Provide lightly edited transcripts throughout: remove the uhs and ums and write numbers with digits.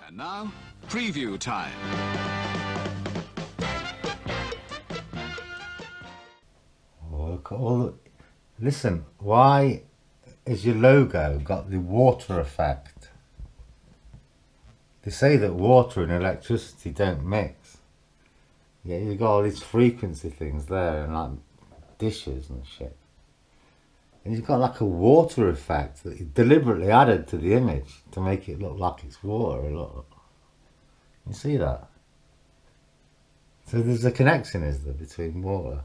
And now, preview time. Oh, look at all the... Listen, why has your logo got the water effect? They say that water and electricity don't mix. Yeah, you've got all these frequency things there and like dishes and shit. And you've got like a water effect that you deliberately added to the image to make it look like it's water. Look. You see that? So there's a connection, is there, between water?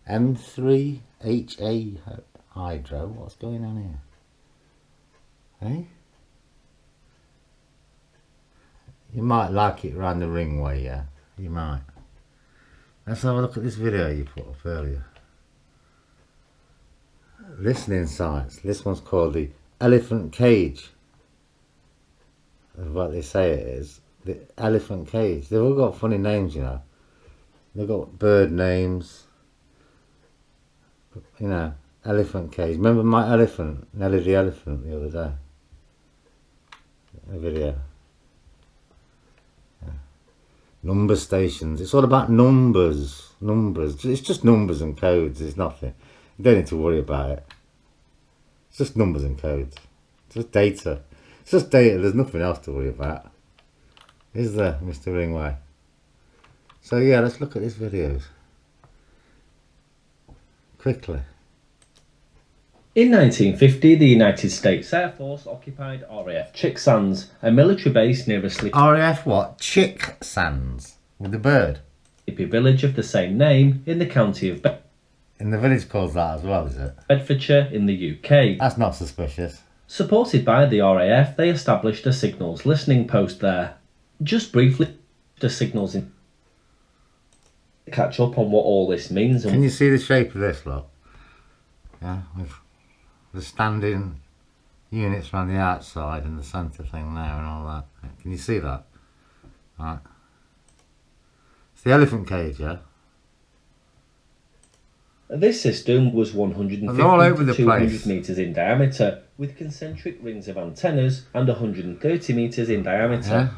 M3HA hydro. What's going on here? Eh? You might like it around the ring way, yeah? You might. Let's have a look at this video you put up earlier. Listening sites. This one's called the elephant cage. That's what they say it is. The elephant cage. They've all got funny names, you know. They've got bird names. You know, elephant cage. Remember my elephant, Nelly the elephant, the other day? A video. Yeah. Number stations. It's all about numbers. Numbers. It's just numbers and codes. It's nothing. You don't need to worry about it. It's just numbers and codes. It's just data. It's just data. There's nothing else to worry about. Is there, Mr. Ringway? So yeah, let's look at these videos. Quickly. In 1950, the United States Air Force occupied RAF Chicksands, a military base near a sleepy RAF what? Chicksands? With the bird? village of the same name in the county of And the village calls that as well, is it? Bedfordshire in the UK. That's not suspicious. Supported by the RAF, they established a signals listening post there. Just briefly, the signals in catch up on what all this means. Can you see the shape of this, look? Yeah, with the standing units around the outside and the centre thing there and all that. Can you see that? Right. It's the elephant cage, yeah? This system was 150 all over the to 200 place. metres in diameter, with concentric rings of antennas and 130 metres in diameter. Yeah.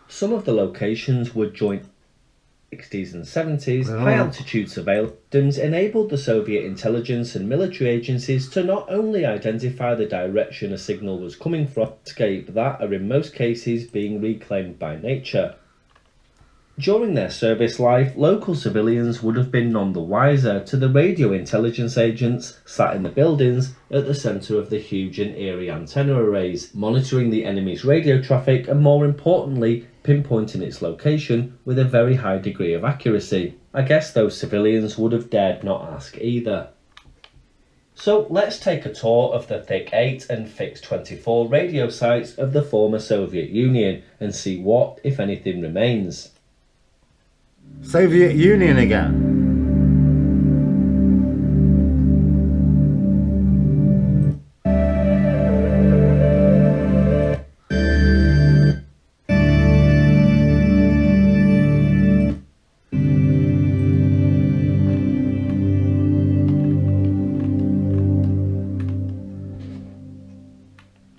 Some of the locations were joint 60s and 70s. They're High all- altitude surveillance systems enabled the Soviet intelligence and military agencies to not only identify the direction a signal was coming from, escape that are in most cases being reclaimed by nature. During their service life, local civilians would have been none the wiser to the radio intelligence agents sat in the buildings at the centre of the huge and eerie antenna arrays, monitoring the enemy's radio traffic and, more importantly, pinpointing its location with a very high degree of accuracy. I guess those civilians would have dared not ask either. So let's take a tour of the Thick 8 and Fix 24 radio sites of the former Soviet Union and see what, if anything, remains. Soviet Union again.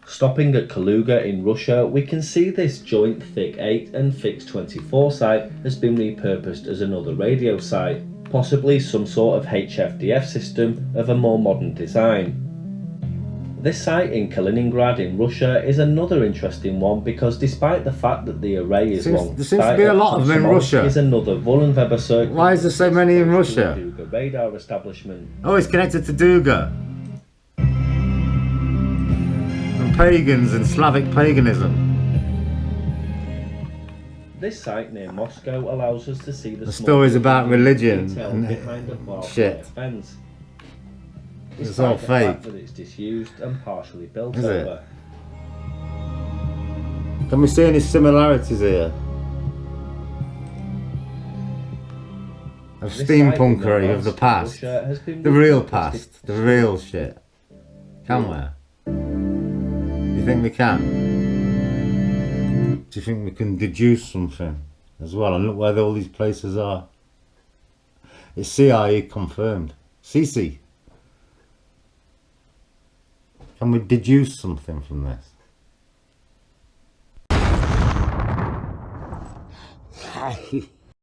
Stopping at Kaluga in Russia, we can see this joint Thick 8 and Fix 24 site has been repurposed as another radio site, possibly some sort of HFDF system of a more modern design. This site in Kaliningrad in Russia is another interesting one because despite the fact that the array is long, There seems to be a lot of them in Russia. Is another Wollenweber circle. Why is there so many in Russia? Duga radar establishment. Oh, it's connected to Duga. And pagans and Slavic paganism. This site near Moscow allows us to see the stories about religion detail and behind a barbed shit. wire fence. It's Despite all the fact fake. that it's disused and partially built Is it? over. Can we see any similarities here? Of This site in steampunkery of the Novost, past. Russia, has been The real repurposed past. The real shit. Can we? Do you think we can? Do you think we can deduce something as well? And look where all these places are. It's CIA confirmed. CC. Can we deduce something from this?